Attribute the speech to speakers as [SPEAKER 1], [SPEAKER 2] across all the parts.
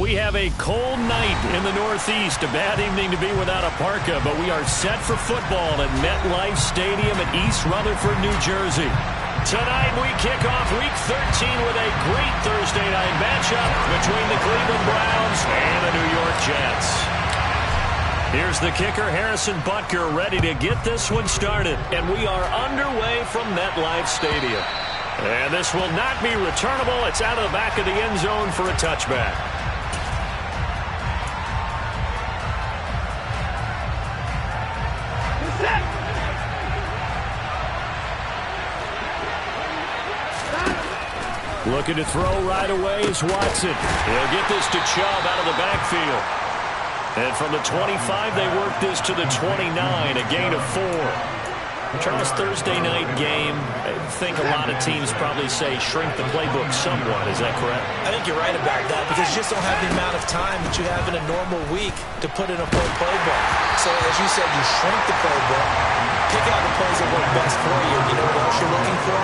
[SPEAKER 1] We have a cold night in the Northeast. A bad evening to be without a parka, but we are set for football at MetLife Stadium in East Rutherford, New Jersey. Tonight we kick off Week 13 with a great Thursday night matchup between the Cleveland Browns and the New York Jets. Here's the kicker, Harrison Butker, ready to get this one started. And we are underway from MetLife Stadium. And this will not be returnable. It's out of the back of the end zone for a touchback. Looking to throw right away is Watson. He'll get this to Chubb out of the backfield. And from the 25, they work this to the 29, a gain of 4. Charles, Thursday night game, I think a lot of teams probably say shrink the playbook somewhat. Is that correct?
[SPEAKER 2] I think you're right about that because you just don't have the amount of time that you have in a normal week to put in a full playbook. So as you said, you shrink the playbook, pick out the plays that work best for you. You know what else you're looking for?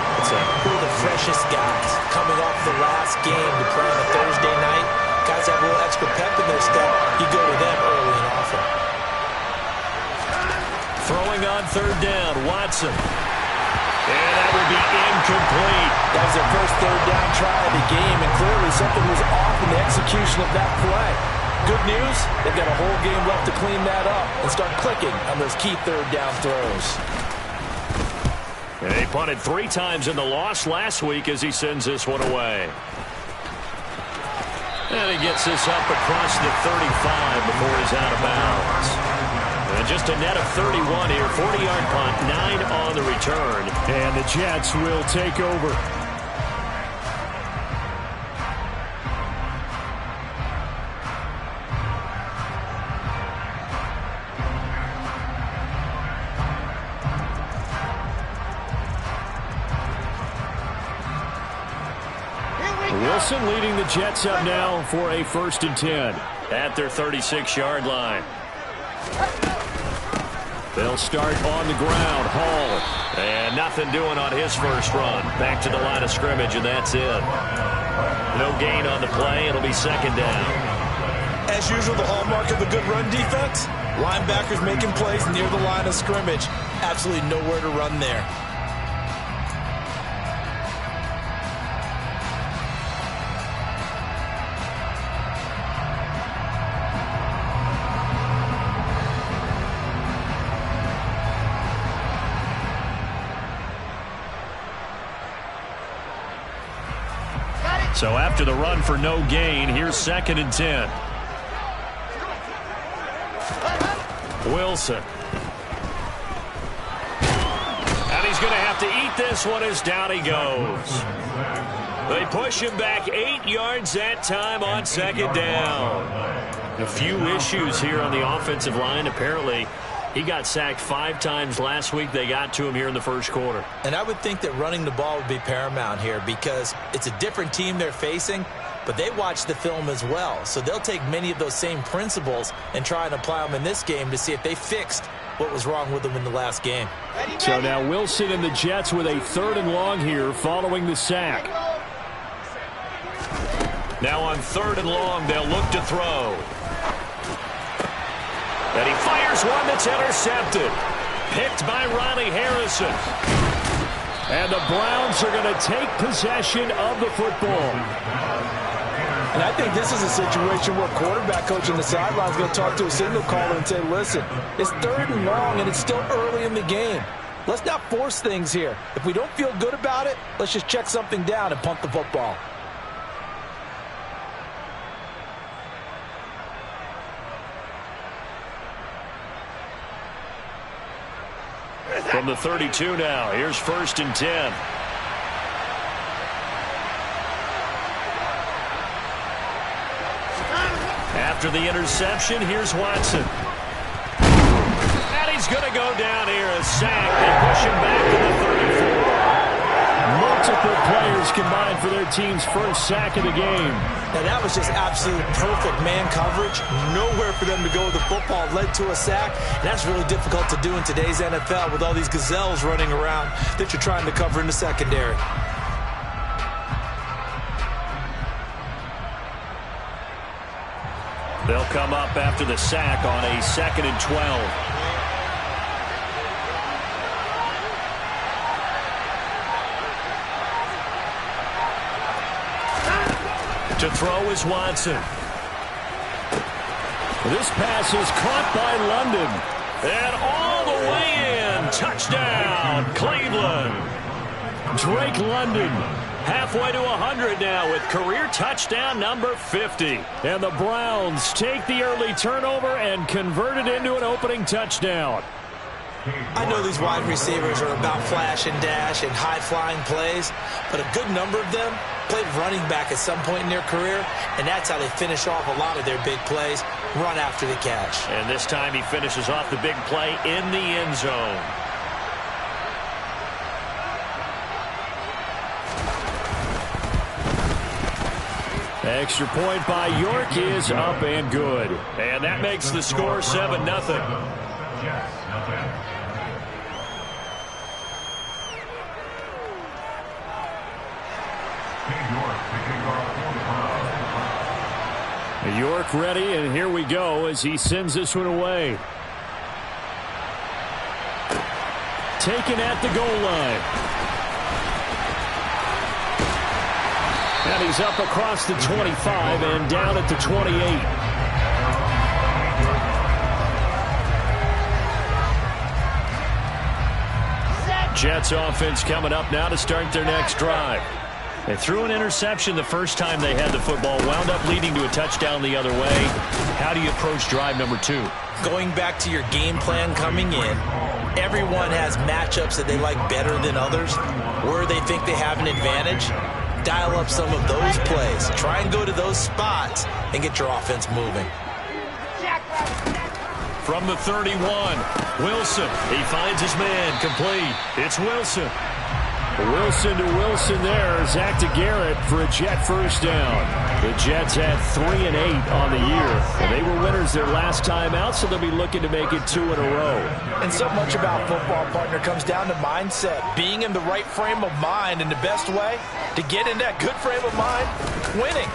[SPEAKER 2] Who are the freshest guys coming off the last game to play on a Thursday night? Guys have a little extra pep in their step. You go to them early and often.
[SPEAKER 1] Throwing on third down, Watson. And that would be incomplete.
[SPEAKER 3] That was their first third down try of the game, and clearly something was off in the execution of that play. Good news, they've got a whole game left to clean that up and start clicking on those key third down throws.
[SPEAKER 1] He punted 3 times in the loss last week as he sends this one away. And he gets this up across the 35 before he's out of bounds. And just a net of 31 here, 40-yard punt, 9 on the return.
[SPEAKER 4] And the Jets will take over.
[SPEAKER 1] Wilson leading the Jets up now for a 1st and 10 at their 36-yard line. They'll start on the ground. Hall. And nothing doing on his first run. Back to the line of scrimmage, and that's it. No gain on the play. It'll be 2nd down.
[SPEAKER 2] As usual, the hallmark of a good run defense, linebackers making plays near the line of scrimmage. Absolutely nowhere to run there.
[SPEAKER 1] So after the run for no gain, here's 2nd and 10. Wilson. And he's going to have to eat this one as down he goes. They push him back 8 yards that time on 2nd down. A few issues here on the offensive line. Apparently, he got sacked 5 times last week. They got to him here in the first quarter.
[SPEAKER 2] And I would think that running the ball would be paramount here because it's a different team they're facing, but they watch the film as well. So they'll take many of those same principles and try and apply them in this game to see if they fixed what was wrong with them in the last game.
[SPEAKER 4] So now Wilson and the Jets with a 3rd and long here following the sack.
[SPEAKER 1] Now on 3rd and long, they'll look to throw. And he fires one that's intercepted. Picked by Ronnie Harrison.
[SPEAKER 4] And the Browns are going to take possession of the football.
[SPEAKER 3] And I think this is a situation where quarterback coach on the sideline is going to talk to a signal caller and say, listen, it's 3rd and long and it's still early in the game. Let's not force things here. If we don't feel good about it, let's just check something down and punt the football.
[SPEAKER 1] From the 32 now, here's 1st and 10. After the interception, here's Watson. And he's going to go down here, a sack. They push him back to the 34.
[SPEAKER 4] Multiple players combined for their team's first sack of the game.
[SPEAKER 2] Now that was just absolute perfect man coverage. Nowhere for them to go with the football. Led to a sack. And that's really difficult to do in today's NFL with all these gazelles running around that you're trying to cover in the secondary.
[SPEAKER 1] They'll come up after the sack on a 2nd and 12. To throw is Watson.
[SPEAKER 4] This pass is caught by London.
[SPEAKER 1] And all the way in. Touchdown, Cleveland.
[SPEAKER 4] Drake London.
[SPEAKER 1] Halfway to 100 now with career touchdown number 50.
[SPEAKER 4] And the Browns take the early turnover and convert it into an opening touchdown.
[SPEAKER 2] I know these wide receivers are about flash and dash and high-flying plays, but a good number of them played running back at some point in their career, and that's how they finish off a lot of their big plays, run after the catch.
[SPEAKER 1] And this time he finishes off the big play in the end zone.
[SPEAKER 4] Extra point by York is up and good.
[SPEAKER 1] And that makes the score 7-0.
[SPEAKER 4] York ready, and here we go as he sends this one away. Taken at the goal line. And he's up across the 25 and down at the 28.
[SPEAKER 1] Jets offense coming up now to start their next drive. They threw an interception the first time they had the football, wound up leading to a touchdown the other way. How do you approach drive number 2?
[SPEAKER 2] Going back to your game plan coming in, everyone has matchups that they like better than others, where they think they have an advantage. Dial up some of those plays. Try and go to those spots and get your offense moving.
[SPEAKER 1] From the 31, Wilson. He finds his man, complete. It's Wilson.
[SPEAKER 4] Wilson to Wilson there. Zach to Garrett for a Jet first down. The Jets had 3 and 8 on the year. And they were winners their last time out, so they'll be looking to make it 2 in a row.
[SPEAKER 3] And so much about football, partner, comes down to mindset. Being in the right frame of mind, and the best way to get in that good frame of mind, winning.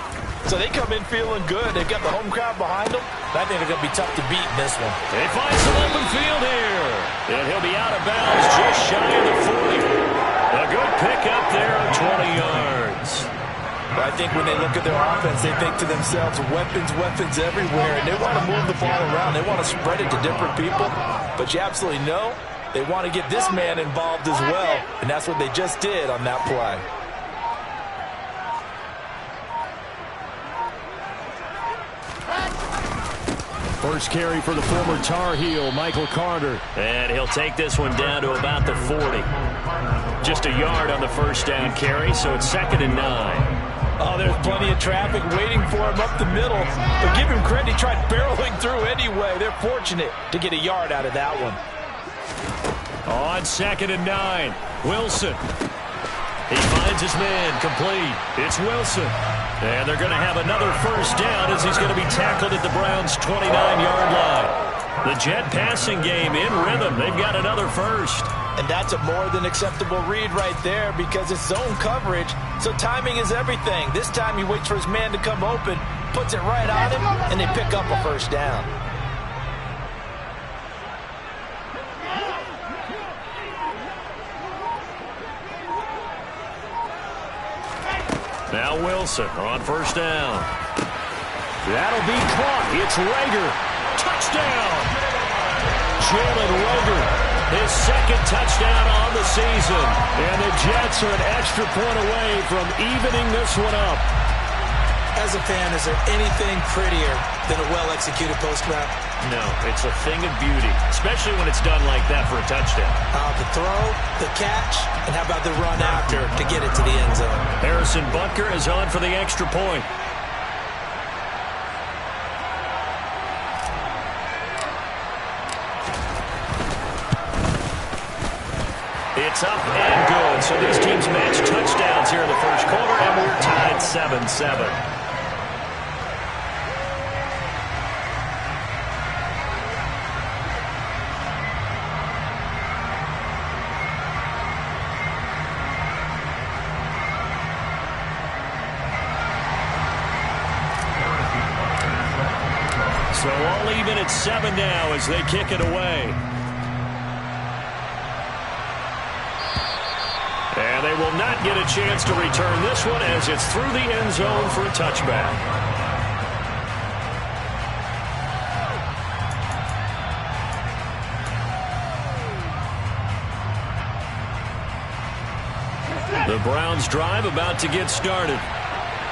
[SPEAKER 3] So they come in feeling good. They've got the home crowd behind them. I think they're going to be tough to beat in this one.
[SPEAKER 1] They find some open field here. And he'll be out of bounds just shy of the 40. A good pickup there of 20 yards.
[SPEAKER 3] But I think when they look at their offense, they think to themselves, weapons, weapons everywhere. And they want to move the ball around. They want to spread it to different people. But you absolutely know they want to get this man involved as well. And that's what they just did on that play.
[SPEAKER 4] First carry for the former Tar Heel, Michael Carter.
[SPEAKER 1] And he'll take this one down to about the 40. Just a yard on the first down carry, so it's 2nd and 9.
[SPEAKER 3] Oh, there's plenty of traffic waiting for him up the middle. But give him credit, he tried barreling through anyway. They're fortunate to get a yard out of that one.
[SPEAKER 1] On 2nd and 9, Wilson. He finds his man, complete. It's Wilson. And they're going to have another first down as he's going to be tackled at the Browns' 29-yard line. The Jet passing game in rhythm. They've got another first.
[SPEAKER 3] And that's a more than acceptable read right there because it's zone coverage, so timing is everything. This time he waits for his man to come open, puts it right on him, and they pick up a first down.
[SPEAKER 1] Now Wilson on first down.
[SPEAKER 4] That'll be caught. It's Rager. Touchdown!
[SPEAKER 1] Jalen Rager, his 2nd touchdown on the season.
[SPEAKER 4] And the Jets are an extra point away from evening this one up.
[SPEAKER 2] As a fan, is there anything prettier than a well-executed post route?
[SPEAKER 1] No, it's a thing of beauty, especially when it's done like that for a touchdown.
[SPEAKER 2] The throw, the catch, and how about the run after to get it to the end zone?
[SPEAKER 1] Harrison Butker is on for the extra point. It's up and good. So these teams match touchdowns here in the first quarter, and we're tied 7-7. So all even at 7 now as they kick it away. And they will not get a chance to return this one as it's through the end zone for a touchback. The Browns drive about to get started.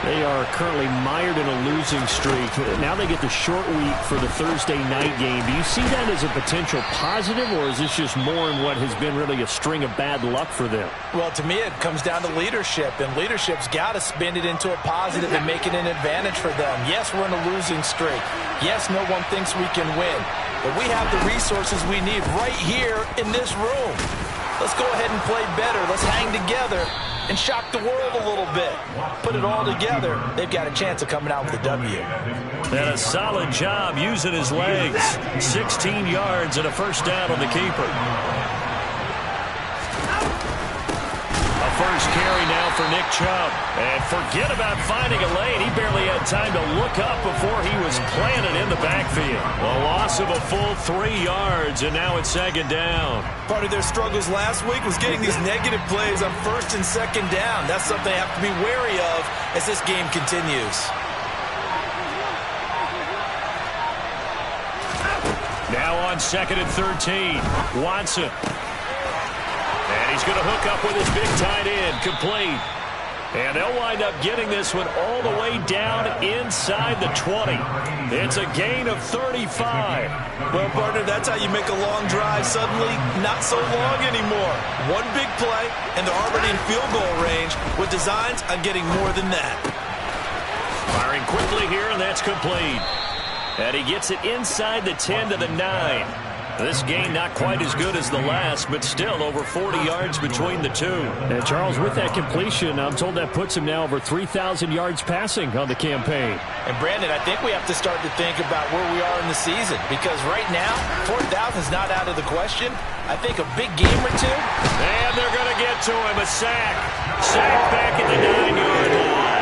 [SPEAKER 1] They are currently mired in a losing streak. Now they get the short week for the Thursday night game. Do you see that as a potential positive, or is this just more in what has been really a string of bad luck for them?
[SPEAKER 3] Well, to me, it comes down to leadership, and leadership's got to spin it into a positive and make it an advantage for them. Yes, we're in a losing streak. Yes, no one thinks we can win, but we have the resources we need right here in this room. Let's go ahead and play better. Let's hang together and shock the world a little bit. Put it all together, they've got a chance of coming out with a W.
[SPEAKER 1] And a solid job using his legs. 16 yards and a first down on the keeper. A first carry now for Nick Chubb. And forget about finding a lane. He barely had time to look up before he was planted in the backfield. A loss of a full 3 yards, and now it's second down.
[SPEAKER 3] Part of their struggles last week was getting these negative plays on first and second down. That's something they have to be wary of as this game continues.
[SPEAKER 1] Now on second and 13, Watson. And he's going to hook up with his big tight end, complete. And they'll wind up getting this one all the way down inside the 20. It's a gain of 35.
[SPEAKER 3] Well, partner, that's how you make a long drive suddenly not so long anymore. One big play, and they're already in field goal range with designs on getting more than that.
[SPEAKER 1] Firing quickly here, and that's complete. And he gets it inside the 10 to the 9. This game not quite as good as the last, but still over 40 yards between the two.
[SPEAKER 4] And Charles, with that completion, I'm told that puts him now over 3,000 yards passing on the campaign.
[SPEAKER 3] And Brandon, I think we have to start to think about where we are in the season, because right now, 4,000 is not out of the question. I think a big game or two.
[SPEAKER 1] And they're going to get to him, a sack. Sack back at the 9-yard line.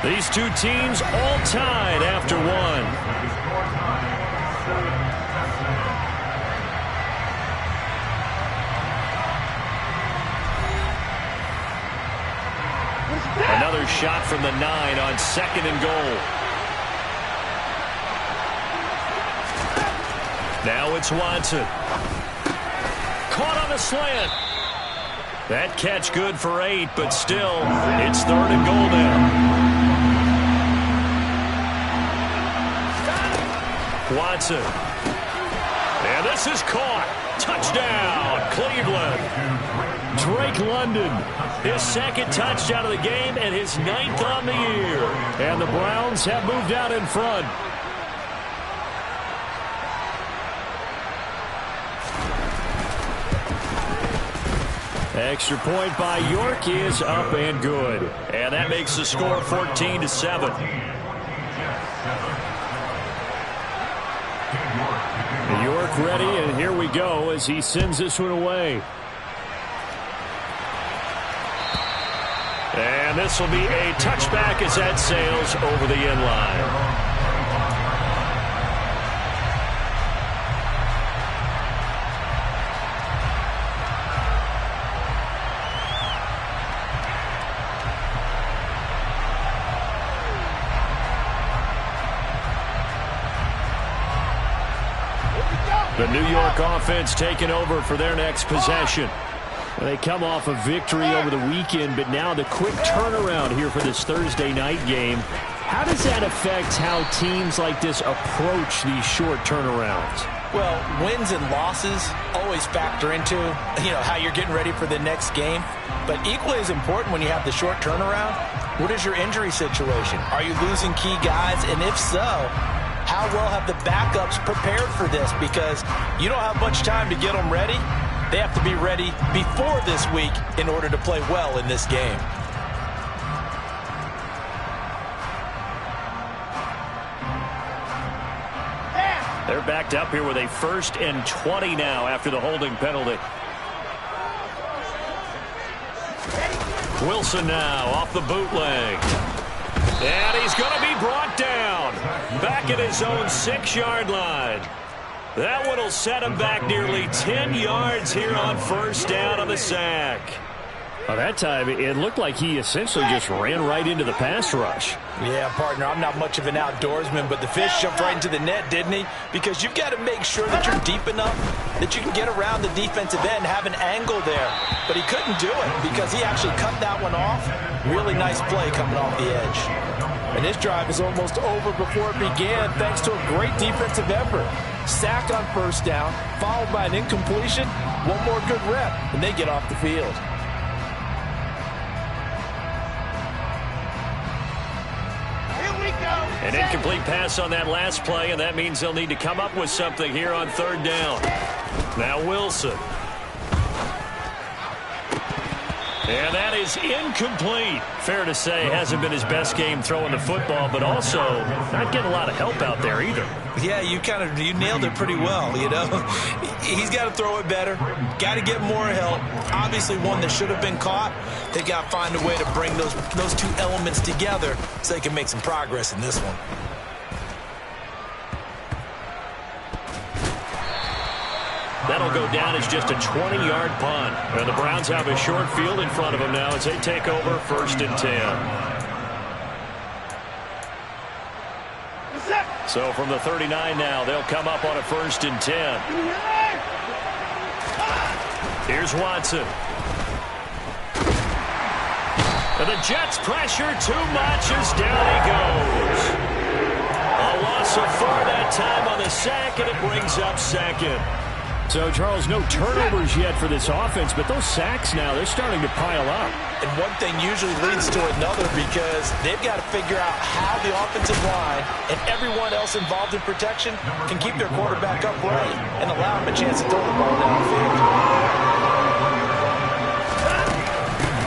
[SPEAKER 1] These two teams all tied after one. Another shot from the 9 on second and goal. Now it's Watson. Caught on the slant. That catch good for 8, but still, it's third and goal now. Watson. And this is caught. Touchdown, Cleveland. Drake London, his second touchdown of the game and his 9th on the year. And the Browns have moved out in front. Extra point by York is up and good. And that makes the score 14-7. York ready, and here we go as he sends this one away. And this will be a touchback as that sails over the end line. The New York offense taking over for their next possession. They come off a victory over the weekend, but now the quick turnaround here for this Thursday night game. How does that affect how teams like this approach these short turnarounds?
[SPEAKER 3] Well, wins and losses always factor into, how you're getting ready for the next game. But equally as important when you have the short turnaround, what is your injury situation? Are you losing key guys? And if so, how well have the backups prepared for this? Because you don't have much time to get them ready. They have to be ready before this week in order to play well in this game.
[SPEAKER 1] They're backed up here with a 1st and 20 now after the holding penalty. Wilson now off the bootleg. And he's going to be brought down. Back at his own 6-yard line. That one will set him back nearly 10 yards here on first down on the sack.
[SPEAKER 4] Well, that time, it looked like he essentially just ran right into the pass rush.
[SPEAKER 3] Yeah, partner, I'm not much of an outdoorsman, but the fish jumped right into the net, didn't he? Because you've got to make sure that you're deep enough that you can get around the defensive end, have an angle there. But he couldn't do it because he actually cut that one off. Really nice play coming off the edge. And this drive is almost over before it began thanks to a great defensive effort. Sack on first down, followed by an incompletion, one more good rep, and they get off the field.
[SPEAKER 1] An incomplete pass on that last play, and that means they'll need to come up with something here on third down. Now Wilson. And that is incomplete. Fair to say, hasn't been his best game throwing the football, but also not getting a lot of help out there either.
[SPEAKER 2] Yeah, you nailed it pretty well, you know. He's got to throw it better. Got to get more help. Obviously one that should have been caught. They got to find a way to bring those two elements together so they can make some progress in this one.
[SPEAKER 1] That'll go down as just a 20-yard punt. And the Browns have a short field in front of them now as they take over first and 10. So from the 39 now, they'll come up on a first and 10. Here's Watson. And the Jets pressure too much as down he goes. A loss of 4 that time on the sack, and it brings up second.
[SPEAKER 4] So, Charles, no turnovers yet for this offense, but those sacks now, they're starting to pile up.
[SPEAKER 3] And one thing usually leads to another because they've got to figure out how the offensive line and everyone else involved in protection can keep their quarterback upright and allow him a chance to throw the ball downfield.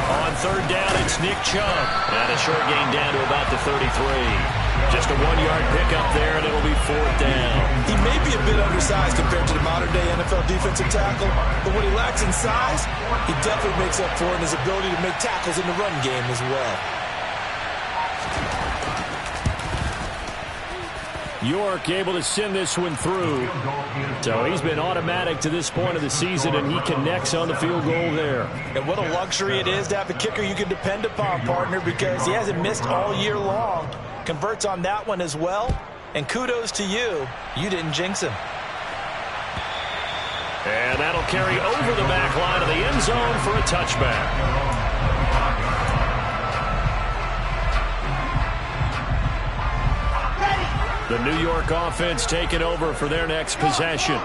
[SPEAKER 1] On third down, it's Nick Chubb. And a short gain down to about the 33. Just a 1-yard pickup there, and it'll be fourth down.
[SPEAKER 2] He may be a bit undersized compared to the modern-day NFL defensive tackle, but when he lacks in size, he definitely makes up for it in his ability to make tackles in the run game as well.
[SPEAKER 4] York able to send this one through. So he's been automatic to this point of the season, and he connects on the field goal there.
[SPEAKER 3] And what a luxury it is to have a kicker you can depend upon, partner, because he hasn't missed all year long. Converts on that one as well. And kudos to you. You didn't jinx him.
[SPEAKER 1] And that'll carry over the back line of the end zone for a touchback. The New York offense taking over for their next possession.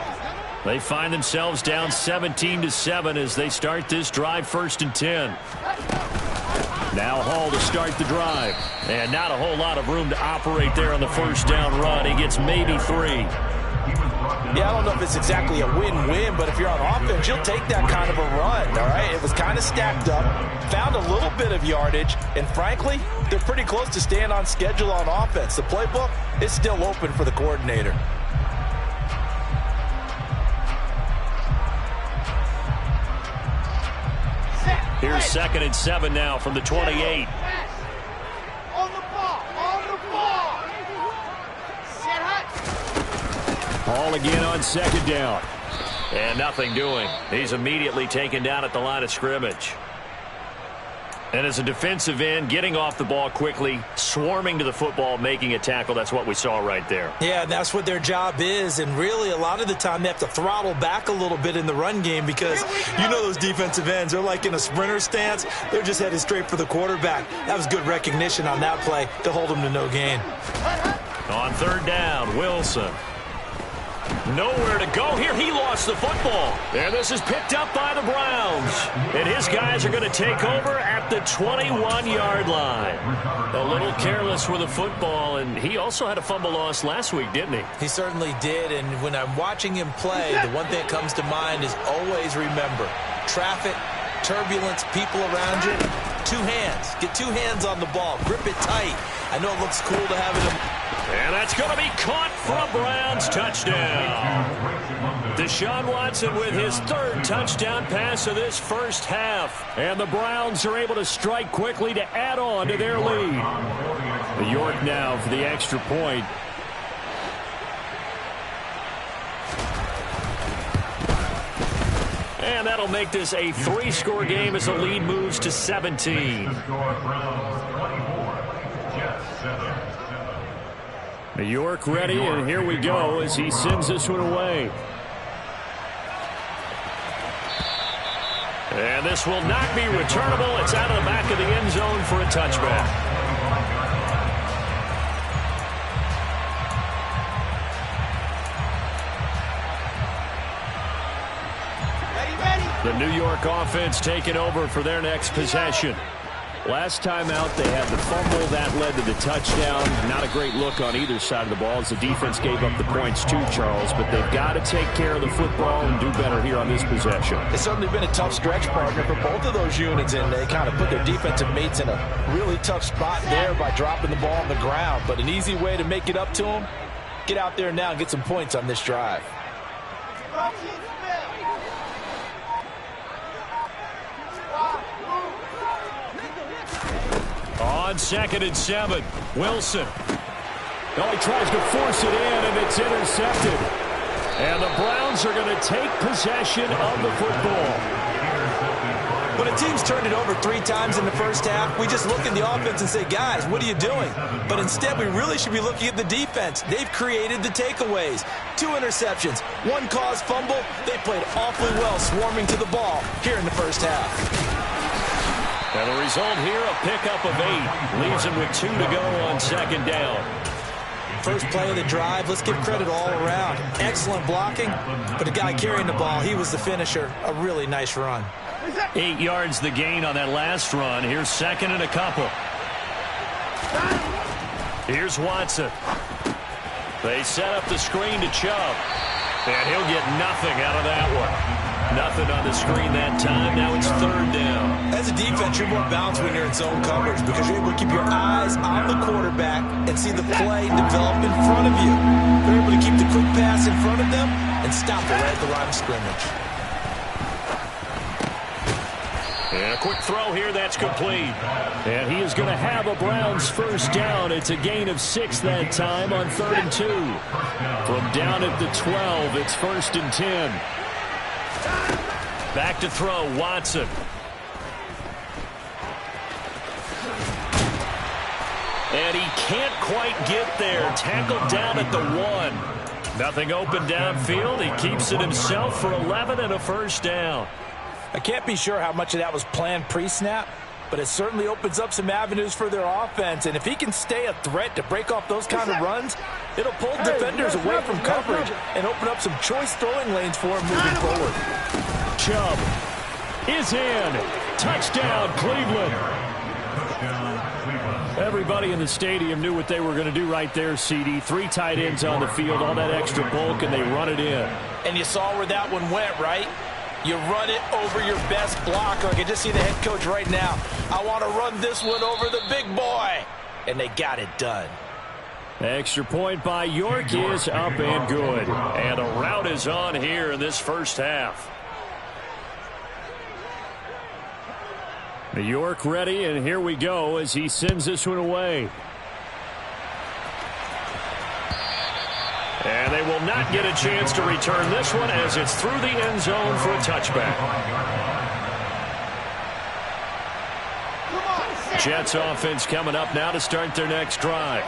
[SPEAKER 1] They find themselves down 17-7 as they start this drive first and 10. Now Hall to start the drive. And not a whole lot of room to operate there on the first down run. He gets maybe 3.
[SPEAKER 3] Yeah, I don't know if it's exactly a win-win, but if you're on offense, you'll take that kind of a run, all right? It was kind of stacked up, found a little bit of yardage, and frankly, they're pretty close to staying on schedule on offense. The playbook is still open for the coordinator.
[SPEAKER 1] Here's 2nd and 7 now from the 28.
[SPEAKER 4] Hall again on 2nd down.
[SPEAKER 1] And nothing doing. He's immediately taken down at the line of scrimmage. And as a defensive end, getting off the ball quickly, swarming to the football, making a tackle, that's what we saw right there.
[SPEAKER 2] Yeah, that's what their job is, and really a lot of the time they have to throttle back a little bit in the run game because you know those defensive ends, they're like in a sprinter stance. They're just headed straight for the quarterback. That was good recognition on that play to hold him to no gain.
[SPEAKER 1] On third down, Wilson. Nowhere to go here. He lost the football. And this is picked up by the Browns. And his guys are going to take over at the 21-yard line. A little careless with the football, and he also had a fumble loss last week, didn't he?
[SPEAKER 2] He certainly did, and when I'm watching him play, the one thing that comes to mind is always remember, traffic, turbulence, people around you, 2 hands. Get 2 hands on the ball. Grip it tight. I know it looks cool to have it.
[SPEAKER 1] And that's going to be caught for a Browns touchdown. Deshaun Watson with his third touchdown pass of this first half. And the Browns are able to strike quickly to add on to their lead. New York now for the extra point. And that'll make this a 3-score game as the lead moves to 17. New York ready, and here we go as he sends this one away. And this will not be returnable. It's out of the back of the end zone for a touchback. The New York offense taking over for their next possession. Last time out, they had the fumble. That led to the touchdown. Not a great look on either side of the ball as the defense gave up the points too, Charles. But they've got to take care of the football and do better here on this possession.
[SPEAKER 3] It's certainly been a tough stretch, partner, for both of those units, and they kind of put their defensive mates in a really tough spot there by dropping the ball on the ground. But an easy way to make it up to them, get out there now and get some points on this drive.
[SPEAKER 1] On 2nd and 7, Wilson. Oh, he tries to force it in, and it's intercepted. And the Browns are going to take possession of the football.
[SPEAKER 2] When a team's turned it over 3 times in the first half, we just look at the offense and say, guys, what are you doing? But instead, we really should be looking at the defense. They've created the takeaways. 2 interceptions, 1 caused fumble. They played awfully well swarming to the ball here in the first half.
[SPEAKER 1] And the result here, a pickup of 8. Leaves him with 2 to go on 2nd down.
[SPEAKER 2] First play of the drive, let's give credit all around. Excellent blocking, but the guy carrying the ball, he was the finisher. A really nice run.
[SPEAKER 1] 8 yards the gain on that last run. Here's 2nd and a couple. Here's Watson. They set up the screen to Chubb. And he'll get nothing out of that one. Nothing on the screen that time. Now it's 3rd down.
[SPEAKER 2] As a defense, you're more balanced when you're in zone coverage because you're able to keep your eyes on the quarterback and see the play develop in front of you. They're able to keep the quick pass in front of them and stop it right at the line of scrimmage.
[SPEAKER 1] And a quick throw here, that's complete. And he is going to have a Browns first down. It's a gain of 6 that time on 3rd and 2. From down at the 12, it's 1st and 10. Back to throw, Watson. And he can't quite get there. Tackled down at the 1. Nothing open downfield. He keeps it himself for 11 and a first down.
[SPEAKER 3] I can't be sure how much of that was planned pre-snap, but it certainly opens up some avenues for their offense. And if he can stay a threat to break off those kind of runs, it'll pull defenders away from coverage and open up some choice throwing lanes for him moving forward.
[SPEAKER 1] Chubb is in. Touchdown, Cleveland. Everybody in the stadium knew what they were going to do right there, CD. 3 tight ends on the field, all that extra bulk, and they run it in.
[SPEAKER 3] And you saw where that one went, right? You run it over your best blocker. I can just see the head coach right now. I want to run this one over the big boy. And they got it done.
[SPEAKER 1] Extra point by York is up and good. And a rout is on here in this first half. New York ready, and here we go as he sends this one away. And they will not get a chance to return this one as it's through the end zone for a touchback. Jets offense coming up now to start their next drive.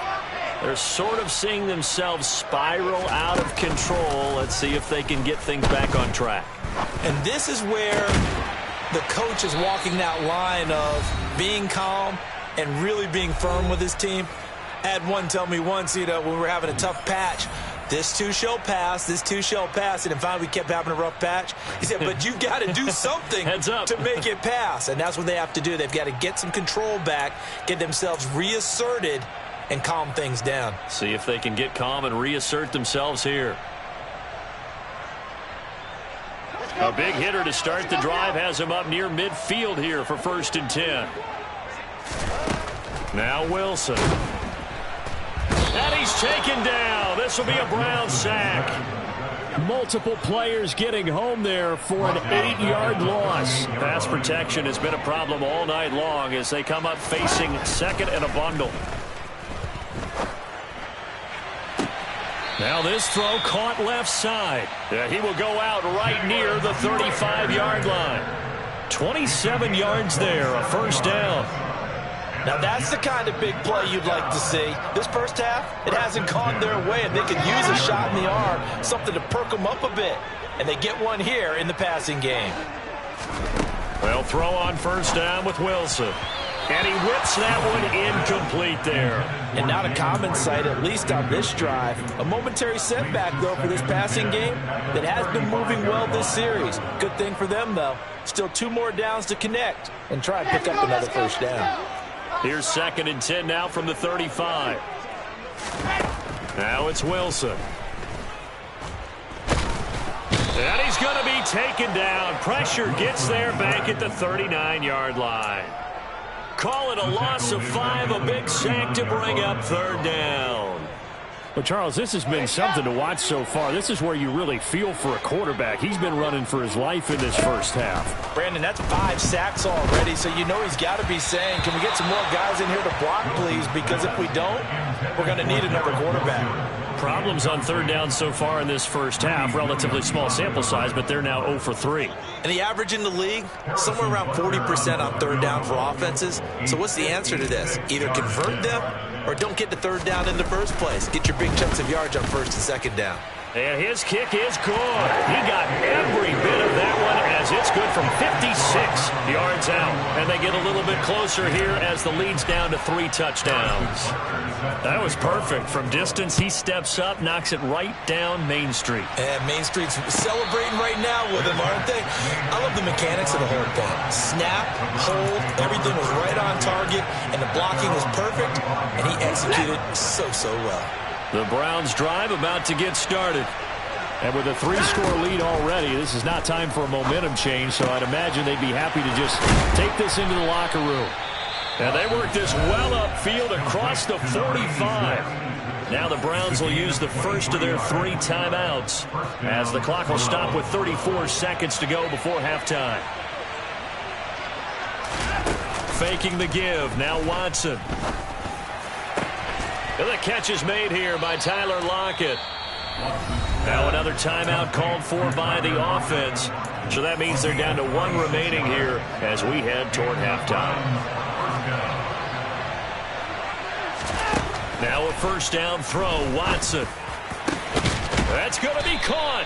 [SPEAKER 1] They're sort of seeing themselves spiral out of control. Let's see if they can get things back on track.
[SPEAKER 2] And this is where the coach is walking that line of being calm and really being firm with his team. I had one tell me once, when we were having a tough patch, this too shall pass, this too shall pass. And finally we kept having a rough patch. He said, but you got to do something to make it pass. And that's what they have to do. They've got to get some control back, get themselves reasserted, and calm things down.
[SPEAKER 1] See if they can get calm and reassert themselves here. A big hitter to start the drive has him up near midfield here for 1st and 10. Now Wilson. And he's taken down. This will be a Brown sack.
[SPEAKER 4] Multiple players getting home there for an 8-yard loss.
[SPEAKER 1] Pass protection has been a problem all night long as they come up facing second and a bundle. Now this throw caught left side. He will go out right near the 35-yard line. 27 yards there, a first down.
[SPEAKER 3] Now that's the kind of big play you'd like to see. This first half, it hasn't gone their way, and they could use a shot in the arm, something to perk them up a bit. And they get one here in the passing game.
[SPEAKER 1] Well, throw on first down with Wilson. And he whips that one incomplete there.
[SPEAKER 3] And not a common sight, at least on this drive. A momentary setback, though, for this passing game that has been moving well this series. Good thing for them, though. Still 2 more downs to connect and try and pick up another first down.
[SPEAKER 1] Here's 2nd and 10 now from the 35. Now it's Wilson. And he's going to be taken down. Pressure gets there back at the 39-yard line. Call it a loss of 5, a big sack to bring up 3rd down.
[SPEAKER 4] Well, Charles, this has been something to watch so far. This is where you really feel for a quarterback. He's been running for his life in this first half.
[SPEAKER 3] Brandon, that's 5 sacks already, so you know he's got to be saying, can we get some more guys in here to block, please? Because if we don't, we're going to need another quarterback.
[SPEAKER 1] Problems on 3rd down so far in this first half. Relatively small sample size, but they're now 0 for 3.
[SPEAKER 2] And the average in the league, somewhere around 40% on 3rd down for offenses. So what's the answer to this? Either convert them or don't get to 3rd down in the first place. Get your big chunks of yards on 1st and 2nd down.
[SPEAKER 1] And his kick is good. He got every bit of that one as it's good from 56 yards out. And they get a little bit closer here as the lead's down to 3 touchdowns. That was perfect. From distance, he steps up, knocks it right down Main Street.
[SPEAKER 2] And Main Street's celebrating right now with him, aren't they? I love the mechanics of the whole thing. Snap, hold, everything was right on target, and the blocking was perfect, and he executed so well.
[SPEAKER 1] The Browns drive about to get started.
[SPEAKER 4] And with a 3-score lead already, this is not time for a momentum change, so I'd imagine they'd be happy to just take this into the locker room.
[SPEAKER 1] And they work this well upfield across the 45. Now the Browns will use the first of their 3 timeouts as the clock will stop with 34 seconds to go before halftime. Faking the give. Now Watson. And the catch is made here by Tyler Lockett. Now another timeout called for by the offense. So that means they're down to 1 remaining here as we head toward halftime. Now a first down throw. Watson. That's going to be caught.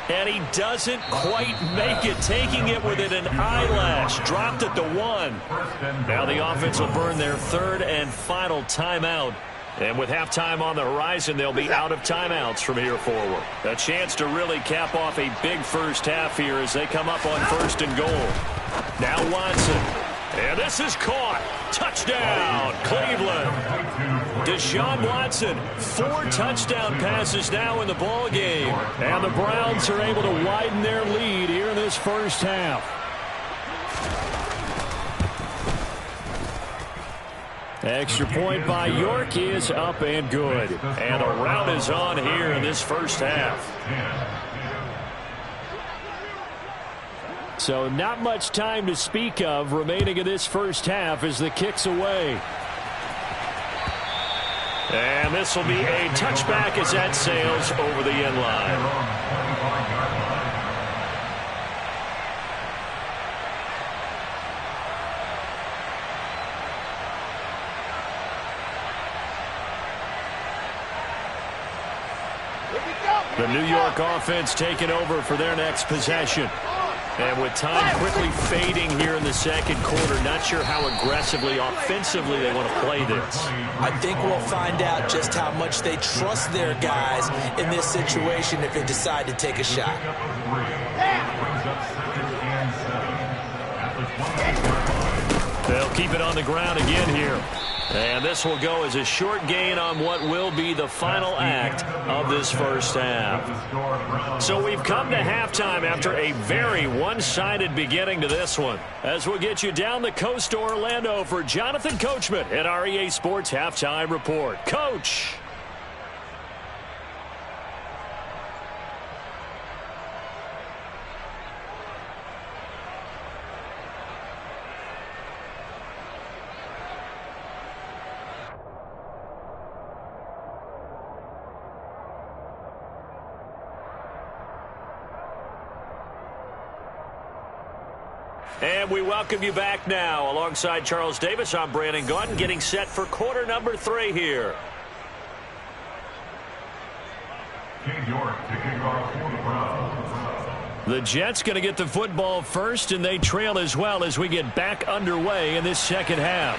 [SPEAKER 1] And he doesn't quite make it, taking it within an eyelash. Dropped at the 1. Now the offense will burn their 3rd and final timeout. And with halftime on the horizon, they'll be out of timeouts from here forward. A chance to really cap off a big first half here as they come up on 1st and goal. Now Watson. And this is caught. Touchdown, Cleveland. Deshaun Watson, 4 touchdown passes now in the ball game.
[SPEAKER 4] And the Browns are able to widen their lead here in this first half. Extra point by York is up and good.
[SPEAKER 1] And a rout is on here in this first half.
[SPEAKER 4] So not much time to speak of remaining in this first half as the kick's away.
[SPEAKER 1] And this will be a touchback as that sails over the end line. The New York offense taking over for their next possession. And with time quickly fading here in the second quarter, not sure how aggressively, offensively they want to play this.
[SPEAKER 2] I think we'll find out just how much they trust their guys in this situation if they decide to take a shot.
[SPEAKER 1] They'll keep it on the ground again here. And this will go as a short gain on what will be the final act of this first half. So we've come to halftime after a very one-sided beginning to this one. As we'll get you down the coast to Orlando for Jonathan Coachman at our EA Sports Halftime Report. Coach. And we welcome you back now. Alongside Charles Davis, I'm Brandon Gaudin, getting set for quarter number 3 here. The Jets going to get the football first, and they trail as well as we get back underway in this second half.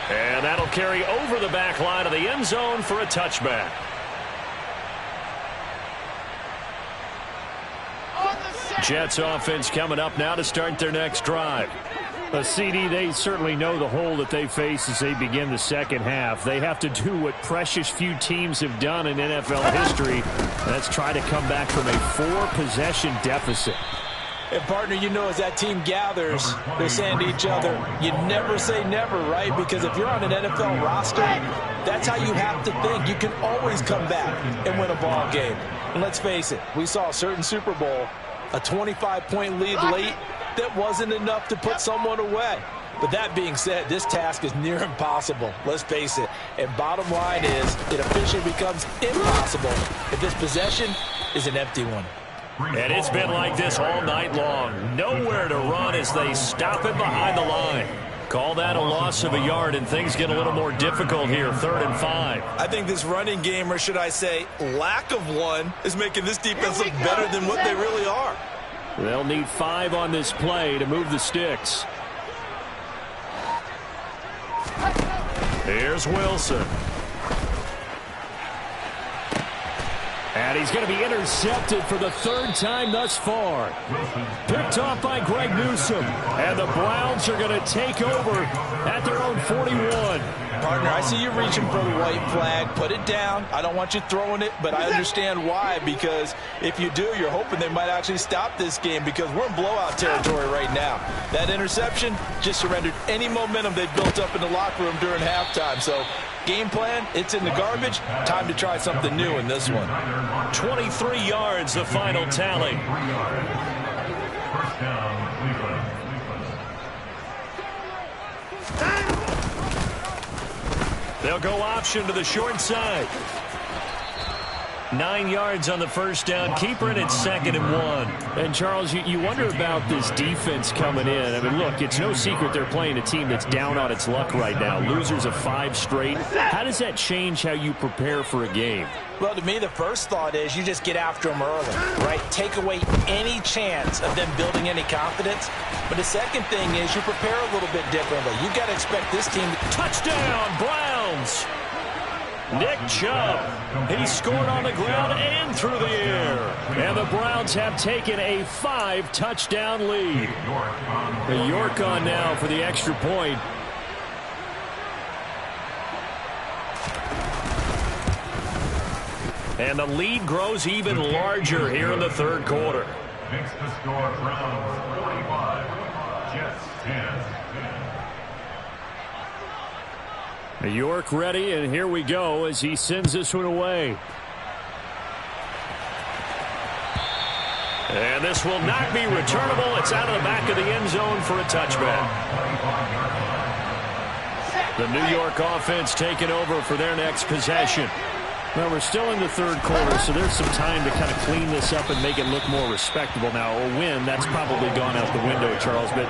[SPEAKER 1] And that'll carry over the back line of the end zone for a touchback. Jets offense coming up now to start their next drive.
[SPEAKER 4] CD, they certainly know the hole that they face as they begin the second half. They have to do what precious few teams have done in NFL history. That's try to come back from a 4-possession deficit.
[SPEAKER 3] And, partner, you know, as that team gathers, they're saying to each other, you never say never, right? Because if you're on an NFL roster, that's how you have to think. You can always come back and win a ball game. And let's face it, we saw a certain Super Bowl, a 25-point lead late, that wasn't enough to put someone away. But that being said, this task is near impossible. Let's face it. And bottom line is, it officially becomes impossible if this possession is an empty one.
[SPEAKER 1] And it's been like this all night long. Nowhere to run as they stop it behind the line. Call that a loss of a yard, and things get a little more difficult here, 3rd and 5.
[SPEAKER 2] I think this running game, or should I say lack of one, is making this defense look better than what they really are.
[SPEAKER 4] They'll need 5 on this play to move the sticks.
[SPEAKER 1] Here's Wilson. And he's going to be intercepted for the 3rd time thus far. Picked off by Greg Newsome. And the Browns are going to take over at their own 41.
[SPEAKER 3] Partner, I see you reaching for the white flag. Put it down. I don't want you throwing it, but I understand why. Because if you do, you're hoping they might actually stop this game, because we're in blowout territory right now. That interception just surrendered any momentum they built up in the locker room during halftime. So game plan, it's in the garbage. Time to try something new in this one.
[SPEAKER 1] 23 yards, the final tally.
[SPEAKER 5] First down, Cleveland.
[SPEAKER 1] They'll go option to the short side. 9 yards on the first down. Keeper in at 2nd and 1.
[SPEAKER 4] And, Charles, you wonder about this defense coming in. I mean, look, it's no secret they're playing a team that's down on its luck right now. Losers of 5 straight. How does that change how you prepare for a game?
[SPEAKER 3] Well, to me, the first thought is you just get after them early, right? Take away any chance of them building any confidence. But the second thing is you prepare a little bit differently. You got to expect this team to...
[SPEAKER 1] Touchdown, Browns! Nick Chubb, he scored on the ground and through the air. And the Browns have taken a 5-touchdown lead. York on now for the extra point. And the lead grows even larger here in the 3rd quarter.
[SPEAKER 5] Makes the score Browns 45, Jets 10.
[SPEAKER 4] York ready, and here we go as he sends this one away.
[SPEAKER 1] And this will not be returnable. It's out of the back of the end zone for a touchback. The New York offense taking over for their next possession.
[SPEAKER 4] Well, we're still in the 3rd quarter, so there's some time to kind of clean this up and make it look more respectable. Now, a win, that's probably gone out the window, Charles, but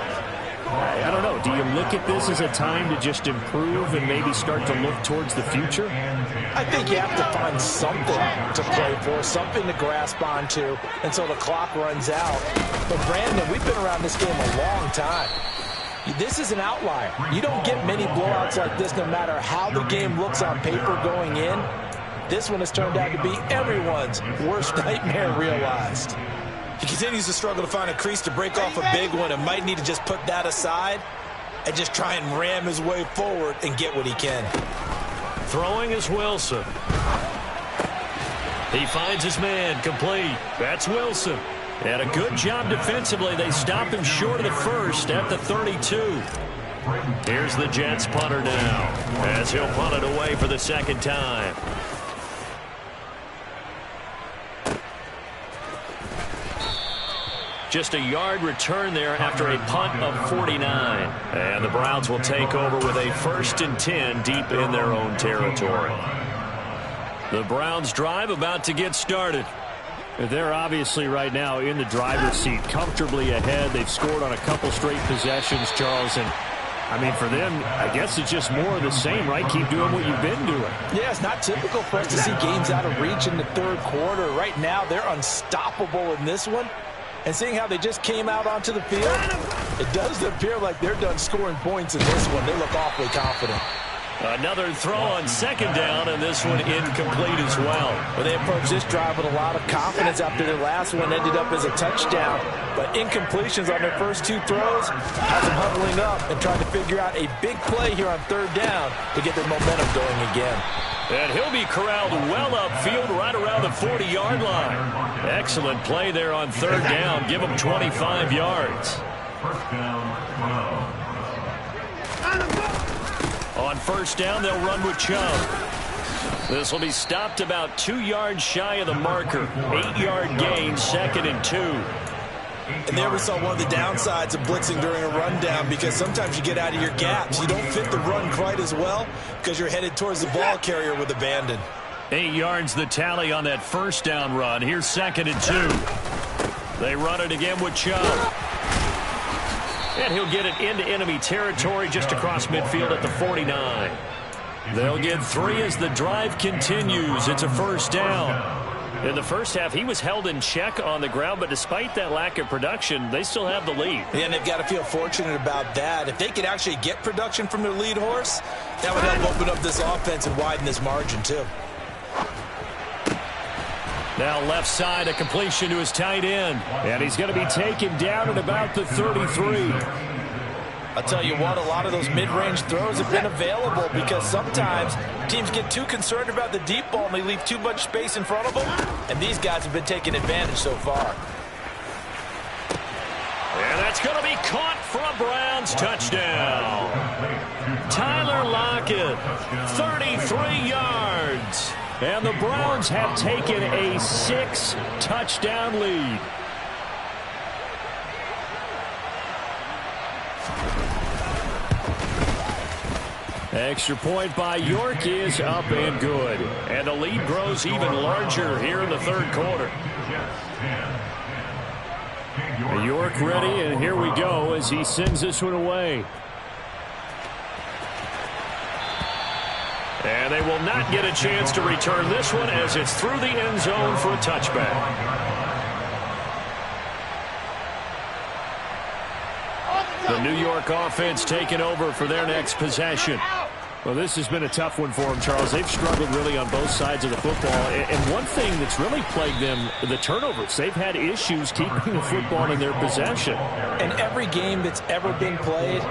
[SPEAKER 4] I don't know. Do you look at this as a time to just improve and maybe start to look towards the future?
[SPEAKER 3] I think you have to find something to play for, something to grasp onto until the clock runs out. But, Brandon, we've been around this game a long time. This is an outlier. You don't get many blowouts like this no matter how the game looks on paper going in. This one has turned out to be everyone's worst nightmare realized.
[SPEAKER 2] He continues to struggle to find a crease to break off a big one and might need to just put that aside and just try and ram his way forward and get what he can.
[SPEAKER 1] Throwing is Wilson. He finds his man complete. That's Wilson. And a good job defensively. They stop him short of the first at the 32. Here's the Jets punter now as he'll punt it away for the 2nd time. Just a yard return there after a punt of 49. And the Browns will take over with a 1st and 10 deep in their own territory. The Browns drive about to get started.
[SPEAKER 4] They're obviously right now in the driver's seat, comfortably ahead. They've scored on a couple straight possessions, Charles. And, I mean, for them, I guess it's just more of the same, right? Keep doing what you've been doing.
[SPEAKER 3] Yeah, it's not typical for us to see games out of reach in the third quarter. Right now, they're unstoppable in this one. And seeing how they just came out onto the field, it does appear like they're done scoring points in this one. They look awfully confident.
[SPEAKER 1] Another throw on second down, and this one incomplete as well.
[SPEAKER 3] Well, they approached this drive with a lot of confidence after their last one ended up as a touchdown. But incompletions on their first two throws has them huddling up and trying to figure out a big play here on third down to get their momentum going again.
[SPEAKER 1] And he'll be corralled well upfield right around the 40-yard line. Excellent play there on third down. Give him 25 yards.
[SPEAKER 5] First down, 12.
[SPEAKER 1] On first down, they'll run with Chubb. This will be stopped about 2 yards shy of the marker. 8-yard gain, 2nd and 2.
[SPEAKER 2] And there we saw one of the downsides of blitzing during a rundown, because sometimes you get out of your gaps. You don't fit the run quite as well because you're headed towards the ball carrier with abandon.
[SPEAKER 1] 8 yards the tally on that first down run. Here's 2nd and 2. They run it again with Chubb. And he'll get it into enemy territory just across midfield at the 49. They'll get 3 as the drive continues. It's a first down. In the first half, he was held in check on the ground, but despite that lack of production, they still have the lead.
[SPEAKER 2] Yeah, and they've got to feel fortunate about that. If they could actually get production from their lead horse, that would help open up this offense and widen this margin too.
[SPEAKER 1] Now left side, a completion to his tight end.
[SPEAKER 4] And he's going to be taken down at about the 33.
[SPEAKER 3] I'll tell you what, a lot of those mid-range throws have been available because sometimes teams get too concerned about the deep ball and they leave too much space in front of them. And these guys have been taking advantage so far.
[SPEAKER 1] And that's going to be caught for a Browns touchdown. Tyler Lockett, 33 yards.
[SPEAKER 4] And the Browns have taken a 6-touchdown lead. Extra point by York is up and good. And the lead grows even larger here in the third quarter. York ready, and here we go as he sends this one away.
[SPEAKER 1] And they will not get a chance to return this one as it's through the end zone for a touchback. The New York offense taking over for their next possession.
[SPEAKER 4] Well, this has been a tough one for them, Charles. They've struggled really on both sides of the football. And one thing that's really plagued them, the turnovers. They've had issues keeping the football in their possession.
[SPEAKER 3] In every game that's ever been played,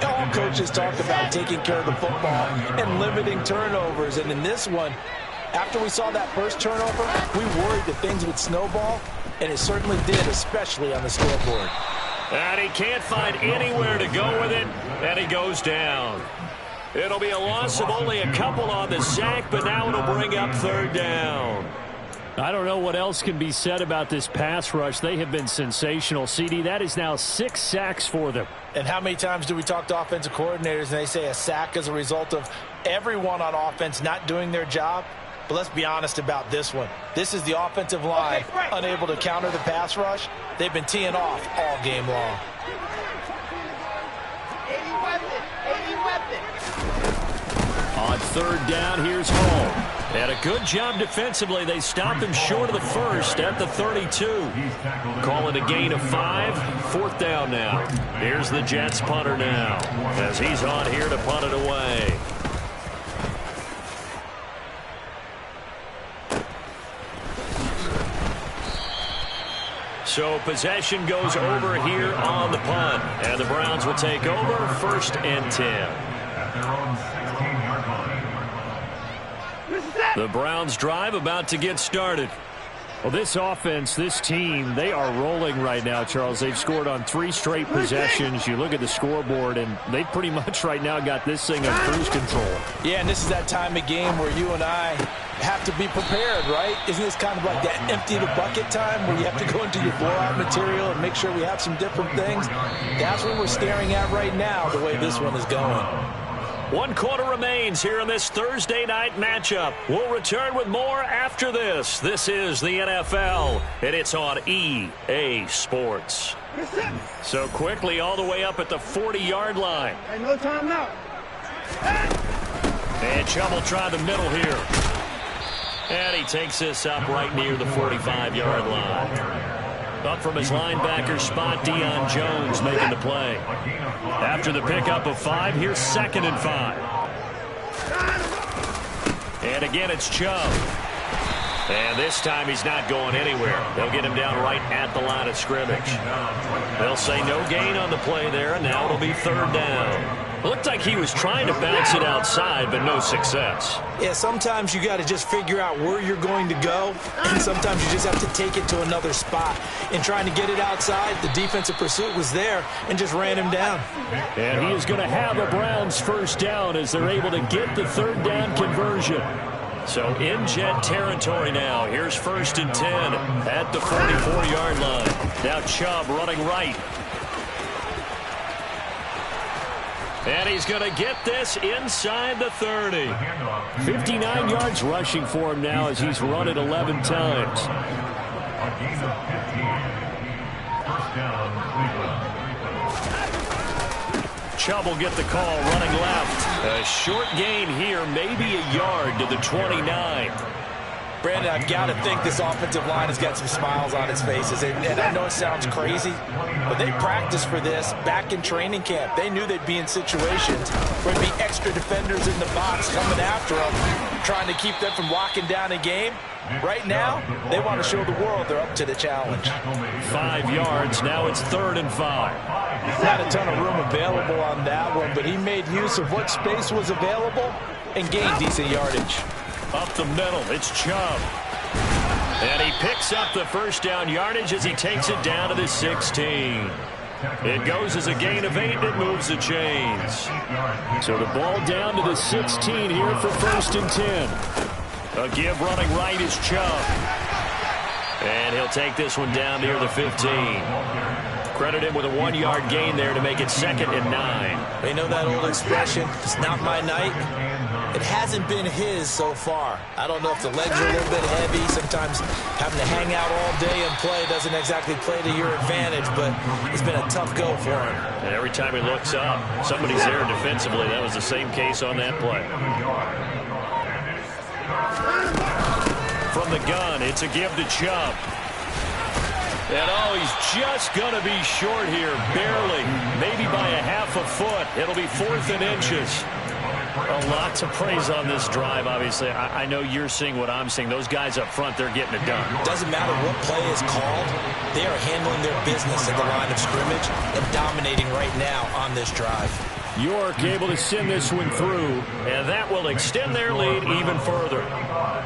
[SPEAKER 3] all coaches talk about taking care of the football and limiting turnovers. And in this one, after we saw that first turnover, we worried that things would snowball, and it certainly did, especially on the scoreboard.
[SPEAKER 1] And he can't find anywhere to go with it, and he goes down. It'll be a loss of only a couple on the sack, but now it'll bring up third down.
[SPEAKER 4] I don't know what else can be said about this pass rush. They have been sensational. CD, that is now 6 sacks for them.
[SPEAKER 3] And how many times do we talk to offensive coordinators and they say a sack is a result of everyone on offense not doing their job? But let's be honest about this one. This is the offensive line unable to counter the pass rush. They've been teeing off all game long.
[SPEAKER 1] On third down, here's Hall. And a good job defensively. They stopped him short of the first at the 32. Call it a gain of 5. 4th down now. Here's the Jets punter now as he's on here to punt it away. So possession goes over here on the punt. And the Browns will take over 1st and 10.
[SPEAKER 5] At their own 16-yard line.
[SPEAKER 1] The Browns drive about to get started.
[SPEAKER 4] Well, this offense, this team, they are rolling right now, Charles. They've scored on 3 straight possessions. You look at the scoreboard, and they pretty much right now got this thing on cruise control.
[SPEAKER 3] Yeah, and this is that time of game where you and I have to be prepared, right? Isn't this kind of like that empty the bucket time where you have to go into your blowout material and make sure we have some different things? That's what we're staring at right now, the way this one is going.
[SPEAKER 1] One quarter remains here in this Thursday night matchup. We'll return with more after this. This is the NFL, and it's on EA Sports. So quickly all the way up at the 40-yard line.
[SPEAKER 6] Hey, no time now.
[SPEAKER 1] And Chubb will try the middle here. And he takes this up right near the 45-yard line. Up from his linebacker spot, Deion Jones making the play. After the pickup of 5, here's 2nd and 5. And again, it's Chubb. And this time he's not going anywhere. They'll get him down right at the line of scrimmage. They'll say no gain on the play there, and now it'll be 3rd down. Looked like he was trying to bounce it outside, but no success.
[SPEAKER 2] Yeah, sometimes you got to just figure out where you're going to go, and sometimes you just have to take it to another spot. In trying to get it outside, the defensive pursuit was there and just ran him down.
[SPEAKER 4] And he is going to have the Browns 1st down as they're able to get the 3rd down conversion.
[SPEAKER 1] So in Jet territory now. Here's 1st and 10 at the 44-yard line. Now Chubb running right. And he's going to get this inside the 30.
[SPEAKER 4] 59 yards rushing for him now as he's run it 11 times.
[SPEAKER 5] A gain of 15. 1st down, Cleveland.
[SPEAKER 1] Chubb will get the call running left. A short gain here, maybe a yard to the 29.
[SPEAKER 3] Brandon, I've got to think this offensive line has got some smiles on its faces. And I know it sounds crazy, but they practiced for this back in training camp. They knew they'd be in situations where there'd be extra defenders in the box coming after them, trying to keep them from locking down a game. Right now, they want to show the world they're up to the challenge.
[SPEAKER 1] 5 yards. Now it's 3rd and 5.
[SPEAKER 3] Not a ton of room available on that one, but he made use of what space was available and gained decent yardage.
[SPEAKER 1] Up the middle, it's Chubb. And he picks up the 1st down yardage as he takes it down to the 16. It goes as a gain of 8, and it moves the chains.
[SPEAKER 4] So the ball down to the 16 here for 1st and 10.
[SPEAKER 1] A give running right is Chubb. And he'll take this one down near the 15. Credit him with a 1-yard gain there to make it 2nd and 9.
[SPEAKER 2] They know that old expression, it's not my night. It hasn't been his so far. I don't know if the legs are a little bit heavy. Sometimes having to hang out all day and play doesn't exactly play to your advantage, but it's been a tough go for him.
[SPEAKER 1] And every time he looks up, somebody's there defensively. That was the same case on that play. From the gun, it's a give to Chubb. And he's just going to be short here, barely, maybe by a half a foot. It'll be 4th and inches. A lot to praise on this drive, obviously. I know you're seeing what I'm seeing. Those guys up front, they're getting it done.
[SPEAKER 2] Doesn't matter what play is called. They are handling their business at the line of scrimmage and dominating right now on this drive.
[SPEAKER 4] York able to send this one through,
[SPEAKER 1] and that will extend their lead even further.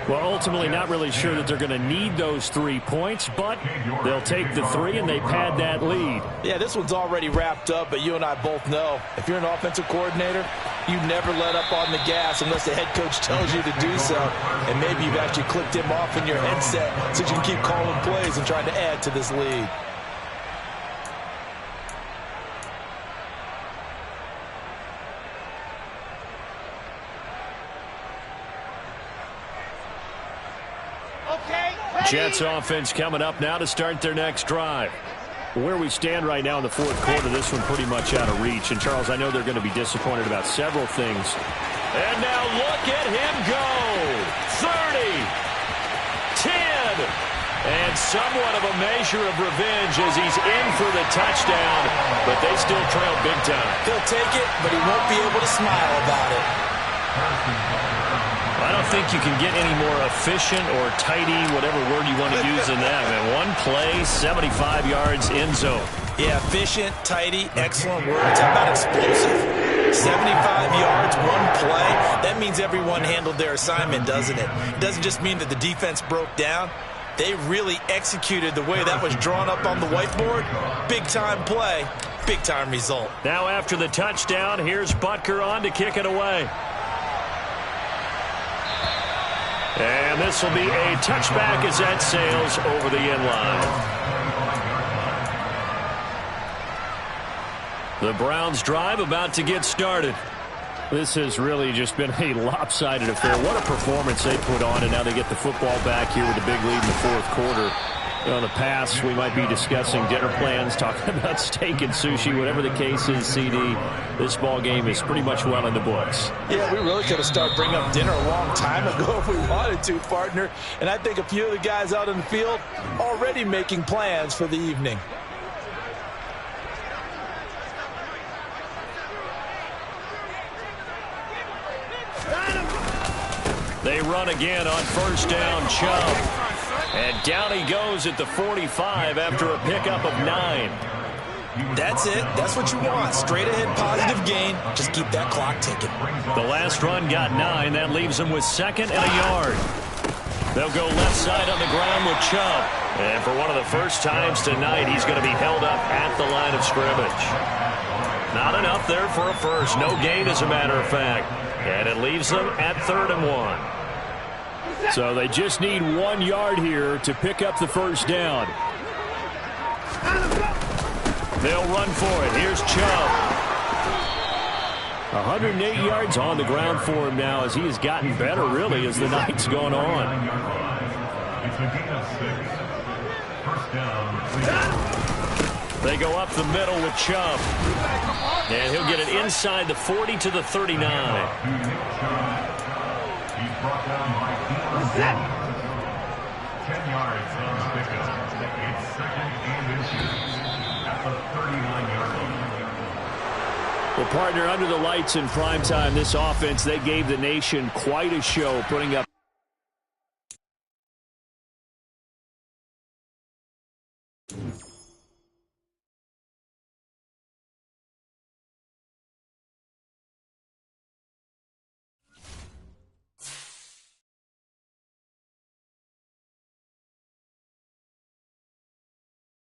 [SPEAKER 4] Well, ultimately not really sure that they're going to need those 3 points, but they'll take the 3 and they pad that lead.
[SPEAKER 3] Yeah, this one's already wrapped up, but you and I both know if you're an offensive coordinator, you never let up on the gas unless the head coach tells you to do so. And maybe you've actually clicked him off in your headset so you can keep calling plays and trying to add to this lead.
[SPEAKER 4] Jets offense coming up now to start their next drive. Where we stand right now in the 4th quarter, this one pretty much out of reach. And, Charles, I know they're going to be disappointed about several things.
[SPEAKER 1] And now look at him go. 30, 10, and somewhat of a measure of revenge as he's in for the touchdown, but they still trail big time.
[SPEAKER 2] He'll take it, but he won't be able to smile about it.
[SPEAKER 1] I don't think you can get any more efficient or tidy, whatever word you want to use in that. Man, one play, 75 yards, end zone.
[SPEAKER 2] Yeah, efficient, tidy, excellent words. How about explosive? 75 yards, one play. That means everyone handled their assignment, doesn't it? It doesn't just mean that the defense broke down. They really executed the way that was drawn up on the whiteboard. Big-time play, big-time result.
[SPEAKER 1] Now after the touchdown, here's Butker on to kick it away. And this will be a touchback as that sails over the end line. The Browns drive about to get started.
[SPEAKER 4] This has really just been a lopsided affair. What a performance they put on, and now they get the football back here with a big lead in the fourth quarter. In the past, we might be discussing dinner plans, talking about steak and sushi, whatever the case is, CD. This ball game is pretty much well in the books.
[SPEAKER 3] Yeah, we really could have started bringing up dinner a long time ago if we wanted to, partner. And I think a few of the guys out in the field already making plans for the evening.
[SPEAKER 1] They run again on first down, Chubb. And down he goes at the 45 after a pickup of 9.
[SPEAKER 2] That's it. That's what you want. Straight ahead positive gain. Just keep that clock ticking.
[SPEAKER 1] The last run got 9. That leaves them with 2nd and a yard. They'll go left side on the ground with Chubb. And for one of the first times tonight, he's going to be held up at the line of scrimmage. Not enough there for a first. No gain, as a matter of fact. And it leaves them at 3rd and 1.
[SPEAKER 4] So they just need 1 yard here to pick up the first down.
[SPEAKER 1] They'll run for it. Here's Chubb.
[SPEAKER 4] 108 yards on the ground for him now as he has gotten better, really, as the night's gone on.
[SPEAKER 5] It's a gain of 6. First down.
[SPEAKER 1] They go up the middle with Chubb. And he'll get it inside the 40 to the 39.
[SPEAKER 5] He's brought down by 10 yards on the pickup. It's 2nd and inches at the 39-yard line.
[SPEAKER 4] Well, partner, under the lights in primetime, this offense, they gave the nation quite a show, putting up